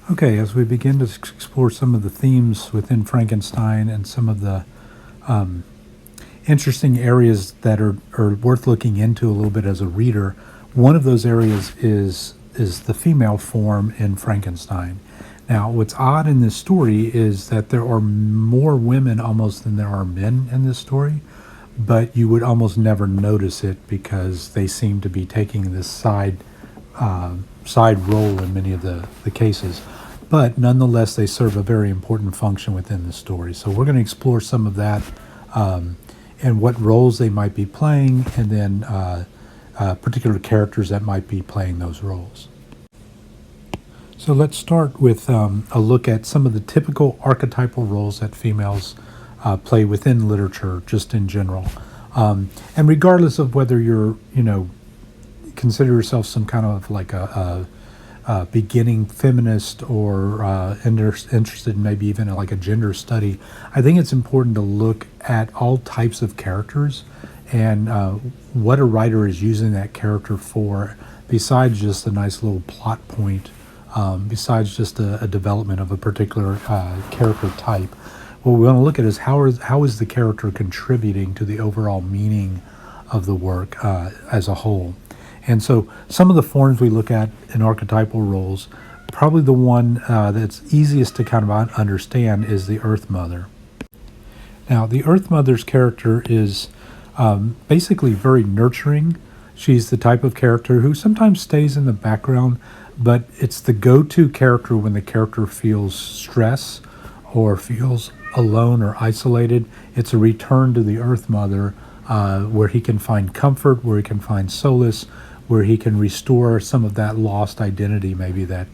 Okay, as we begin to explore some of the themes within Frankenstein and some of the um, interesting areas that are worth looking into a little bit as a reader, one of those areas is the female form in Frankenstein. Now, what's odd in this story is that there are more women almost than there are men in this story, but you would almost never notice it because they seem to be taking this side role in many of the cases. But nonetheless, they serve a very important function within the story. So we're going to explore some of that and what roles they might be playing, and then particular characters that might be playing those roles. So let's start with a look at some of the typical archetypal roles that females play within literature, just in general. And regardless of whether you're, consider yourself some kind of like a beginning feminist or interested in maybe even like a gender study, I think it's important to look at all types of characters and what a writer is using that character for, besides just a nice little plot point, besides just a development of a particular character type. What we want to look at is how is the character contributing to the overall meaning of the work as a whole. And so some of the forms we look at in archetypal roles, probably the one that's easiest to kind of understand is the Earth Mother. Now, the Earth Mother's character is basically very nurturing. She's the type of character who sometimes stays in the background, but it's the go-to character when the character feels stress or feels alone or isolated. It's a return to the Earth Mother where he can find comfort, where he can find solace, where he can restore some of that lost identity maybe that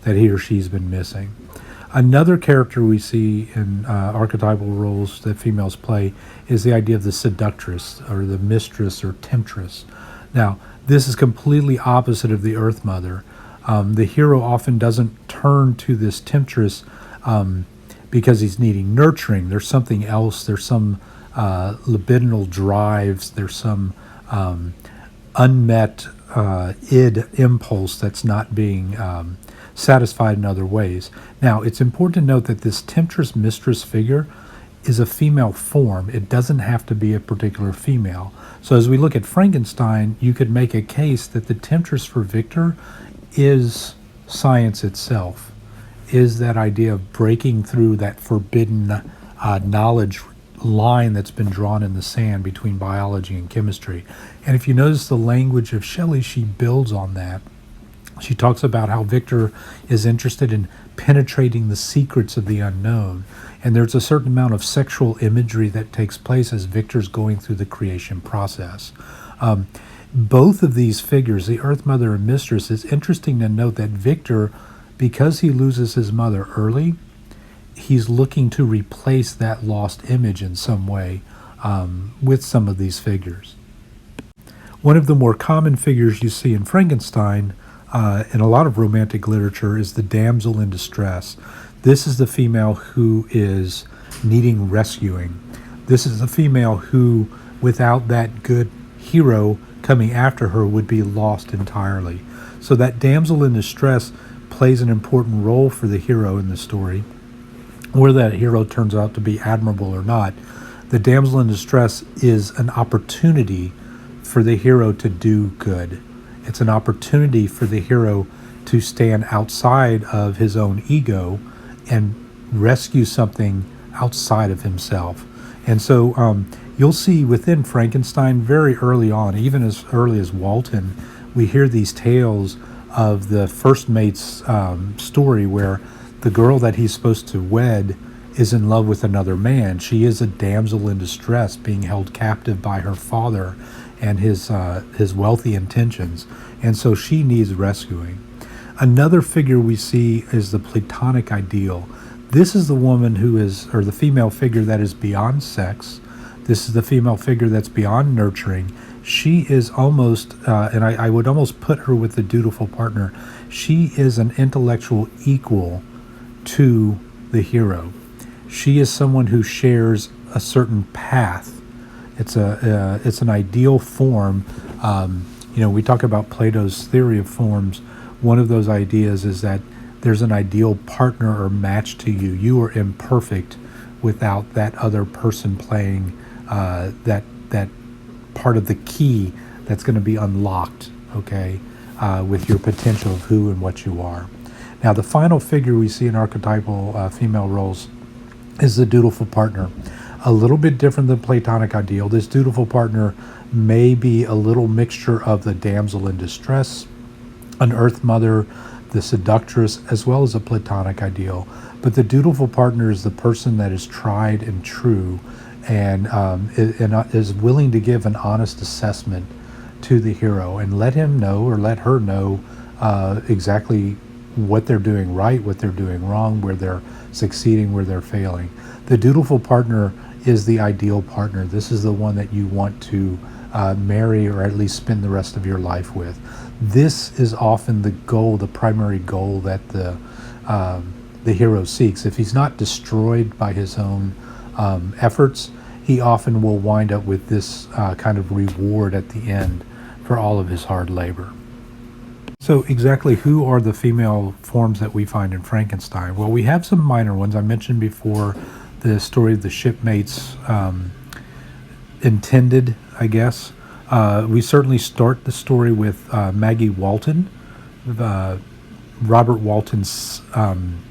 he or she's been missing. Another character we see in archetypal roles that females play is the idea of the seductress or the mistress or temptress. Now, this is completely opposite of the Earth Mother. The hero often doesn't turn to this temptress because he's needing nurturing. There's something else. There's some libidinal drives. There's some unmet id impulse that's not being satisfied in other ways. Now, it's important to note that this temptress mistress figure is a female form. It doesn't have to be a particular female. So as we look at Frankenstein, you could make a case that the temptress for Victor is science itself, is that idea of breaking through that forbidden knowledge line that's been drawn in the sand between biology and chemistry. And if you notice the language of Shelley, she builds on that. She talks about how Victor is interested in penetrating the secrets of the unknown. And there's a certain amount of sexual imagery that takes place as Victor's going through the creation process. Both of these figures, the Earth Mother and Mistress, it's interesting to note that Victor, because he loses his mother early, he's looking to replace that lost image in some way with some of these figures. One of the more common figures you see in Frankenstein in a lot of romantic literature is the damsel in distress. This is the female who is needing rescuing. This is the female who, without that good hero coming after her, would be lost entirely. So that damsel in distress plays an important role for the hero in the story. Whether that hero turns out to be admirable or not, the damsel in distress is an opportunity for the hero to do good. It's an opportunity for the hero to stand outside of his own ego and rescue something outside of himself. And so you'll see within Frankenstein very early on, even as early as Walton, we hear these tales of the first mate's story where the girl that he's supposed to wed is in love with another man. She is a damsel in distress, being held captive by her father and his wealthy intentions, and so she needs rescuing. Another figure we see is the Platonic ideal. This is the woman who is, or the female figure that is beyond sex. This is the female figure that's beyond nurturing. She is almost, and I would almost put her with the dutiful partner, she is an intellectual equal to the hero. She is someone who shares a certain path. It's an ideal form. We talk about Plato's theory of forms. One of those ideas is that there's an ideal partner or match to you. You are imperfect without that other person playing that part of the key that's going to be unlocked, okay, with your potential of who and what you are. Now, the final figure we see in archetypal female roles is the dutiful partner. A little bit different than Platonic ideal. This dutiful partner may be a little mixture of the damsel in distress, an earth mother, the seductress, as well as a Platonic ideal. But the dutiful partner is the person that is tried and true and is willing to give an honest assessment to the hero and let him know or let her know exactly what they're doing right, what they're doing wrong, where they're succeeding, where they're failing. The dutiful partner is the ideal partner. This is the one that you want to marry or at least spend the rest of your life with. This is often the goal, the primary goal that the hero seeks. If he's not destroyed by his own efforts, he often will wind up with this kind of reward at the end for all of his hard labor. So exactly who are the female forms that we find in Frankenstein? Well, we have some minor ones. I mentioned before the story of the shipmates intended, I guess. We certainly start the story with Maggie Walton, Robert Walton's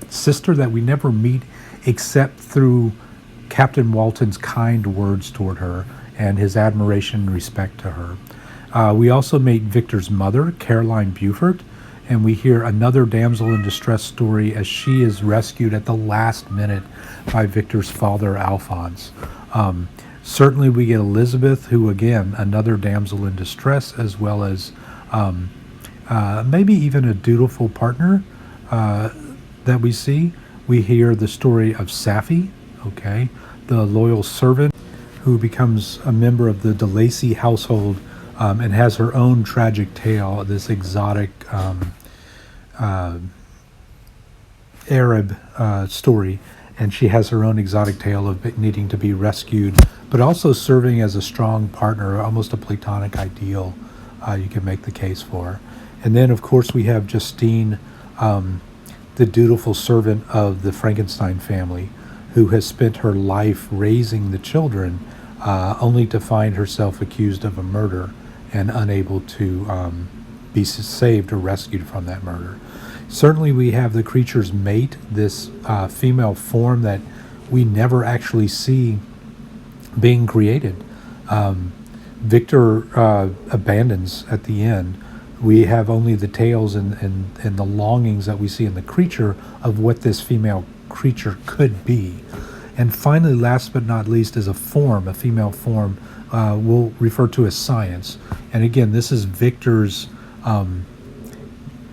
sister that we never meet except through Captain Walton's kind words toward her and his admiration and respect to her. We also meet Victor's mother, Caroline Buford, and we hear another damsel in distress story as she is rescued at the last minute by Victor's father, Alphonse. Certainly we get Elizabeth, who again, another damsel in distress, as well as maybe even a dutiful partner that we see. We hear the story of Sapphy, okay, the loyal servant who becomes a member of the de Lacy household and has her own tragic tale, this exotic Arab story. And she has her own exotic tale of needing to be rescued, but also serving as a strong partner, almost a Platonic ideal, you can make the case for. And then, of course, we have Justine, the dutiful servant of the Frankenstein family, who has spent her life raising the children, only to find herself accused of a murder and unable to be saved or rescued from that murder. Certainly we have the creature's mate, this female form that we never actually see being created. Victor abandons at the end. We have only the tales and the longings that we see in the creature of what this female creature could be. And finally, last but not least, is a form, a female form, we'll refer to as science. And again, this is Victor's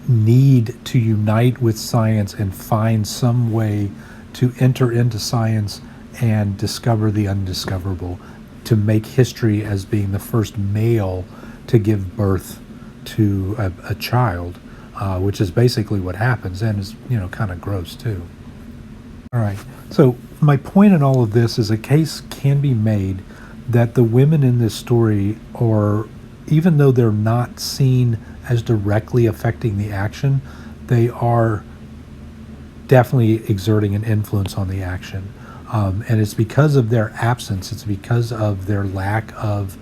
need to unite with science and find some way to enter into science and discover the undiscoverable, to make history as being the first male to give birth to a child, which is basically what happens, and is, kind of gross too. All right, so my point in all of this is a case can be made that the women in this story are, even though they're not seen as directly affecting the action, they are definitely exerting an influence on the action. And it's because of their absence, it's because of their lack of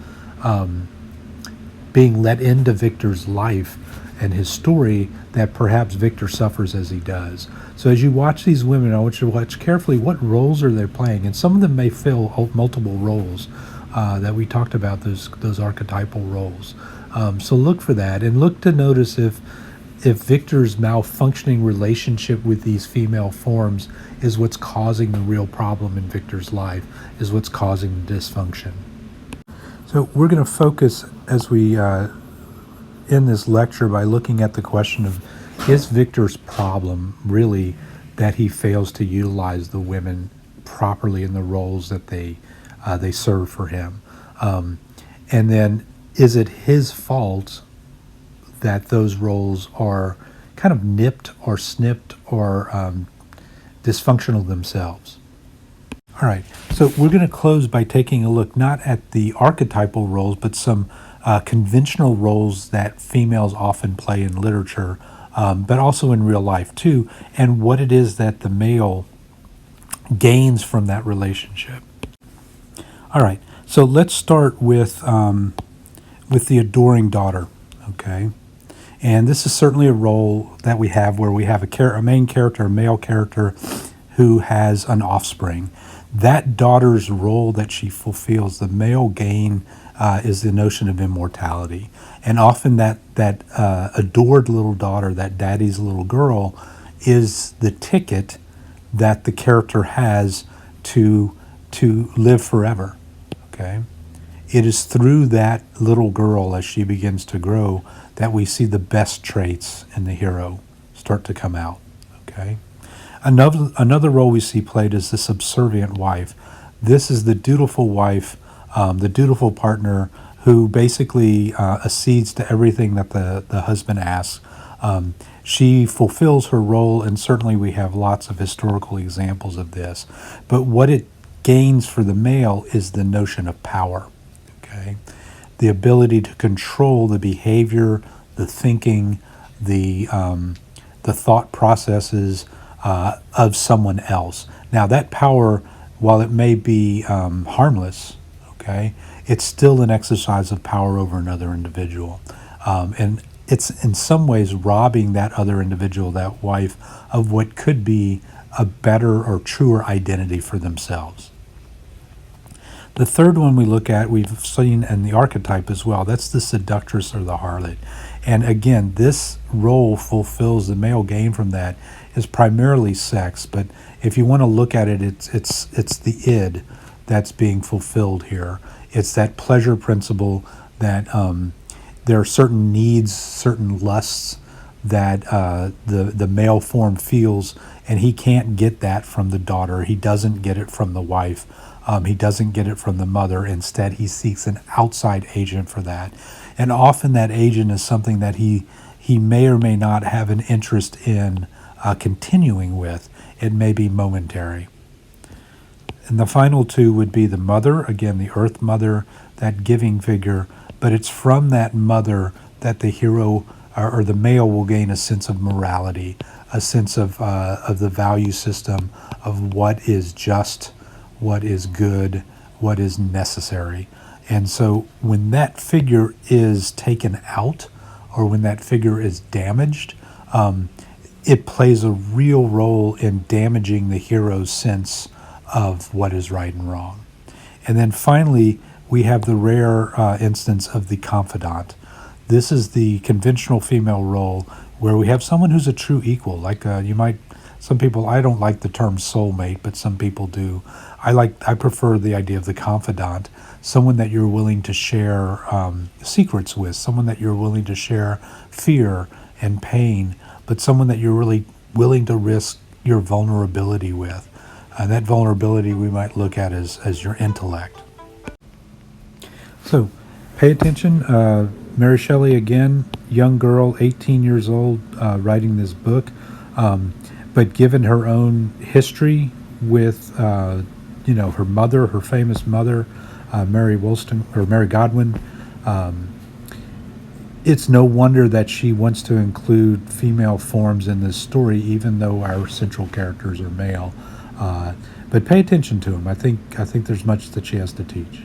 being let into Victor's life and his story that perhaps Victor suffers as he does. So as you watch these women, I want you to watch carefully what roles are they playing. And some of them may fill multiple roles that we talked about, those archetypal roles. So look for that, and look to notice if Victor's malfunctioning relationship with these female forms is what's causing the real problem in Victor's life, is what's causing the dysfunction. So we're going to focus as we end this lecture by looking at the question of, is Victor's problem really that he fails to utilize the women properly in the roles that they serve for him? And then, is it his fault that those roles are kind of nipped or snipped or dysfunctional themselves? All right, so we're going to close by taking a look not at the archetypal roles, but some conventional roles that females often play in literature but also in real life too, and what it is that the male gains from that relationship. All right, so let's start with the adoring daughter. Okay, and this is certainly a role that we have where we have a main character, a male character, who has an offspring. That daughter's role that she fulfills, the male gain, is the notion of immortality. And often that adored little daughter, that daddy's little girl, is the ticket that the character has to live forever. Okay, it is through that little girl as she begins to grow that we see the best traits in the hero start to come out. Okay. Another role we see played is the subservient wife. This is the dutiful wife, the dutiful partner who basically accedes to everything that the husband asks. She fulfills her role, and certainly we have lots of historical examples of this. But what it gains for the male is the notion of power. Okay, the ability to control the behavior, the thinking, the thought processes of someone else. Now, that power, while it may be harmless, okay, it's still an exercise of power over another individual. And it's in some ways robbing that other individual, that wife, of what could be a better or truer identity for themselves. The third one we look at, we've seen in the archetype as well. That's the seductress or the harlot. And again, this role fulfills the male gain from that is primarily sex. But if you want to look at it, it's the id that's being fulfilled here. It's that pleasure principle that there are certain needs, certain lusts that the male form feels, and he can't get that from the daughter. He doesn't get it from the wife. He doesn't get it from the mother. Instead, he seeks an outside agent for that. And often that agent is something that he may or may not have an interest in continuing with. It may be momentary. And the final two would be the mother, again, the earth mother, that giving figure. But it's from that mother that the hero or the male will gain a sense of morality, a sense of the value system of what is just, what is good, what is necessary. And so when that figure is taken out, or when that figure is damaged, it plays a real role in damaging the hero's sense of what is right and wrong. And then finally, we have the rare instance of the confidant. This is the conventional female role where we have someone who's a true equal. Like some people, I don't like the term soulmate, but some people do. I prefer the idea of the confidant, someone that you're willing to share secrets with, someone that you're willing to share fear and pain, but someone that you're really willing to risk your vulnerability with. That vulnerability we might look at as your intellect. So pay attention. Mary Shelley, again, young girl, 18 years old, writing this book. But given her own history with, her mother, her famous mother, Mary Godwin, it's no wonder that she wants to include female forms in this story, even though our central characters are male. But pay attention to them. I think there's much that she has to teach.